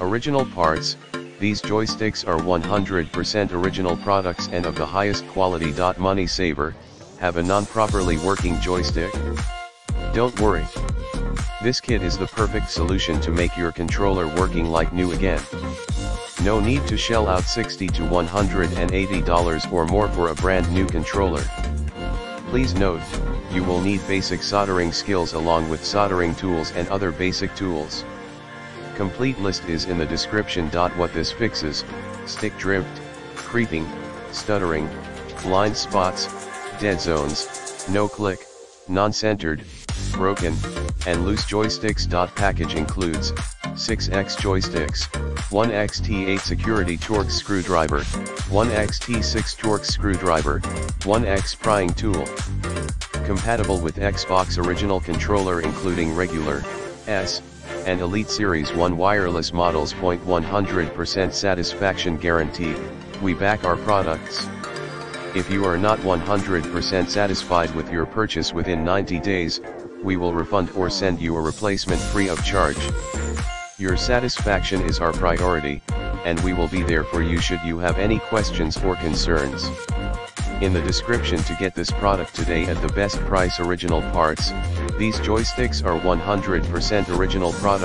Original parts, these joysticks are 100% original products and of the highest quality. Money saver, have a non-properly working joystick? Don't worry. This kit is the perfect solution to make your controller working like new again. No need to shell out $60 to $180 or more for a brand new controller. Please note, you will need basic soldering skills along with soldering tools and other basic tools. Complete list is in the description. What this fixes: stick drift, creeping, stuttering, blind spots, dead zones, no click, non-centered, broken, and loose joysticks. Package includes 6x joysticks, 1x T8 security Torx screwdriver, 1x T6 Torx screwdriver, 1x prying tool. Compatible with Xbox original controller including regular, S, and Elite Series 1 wireless models. 100% satisfaction guarantee, we back our products. If you are not 100% satisfied with your purchase within 90 days, we will refund or send you a replacement free of charge. Your satisfaction is our priority, and we will be there for you should you have any questions or concerns. In the description to get this product today at the best price. Original parts, these joysticks are 100% original product.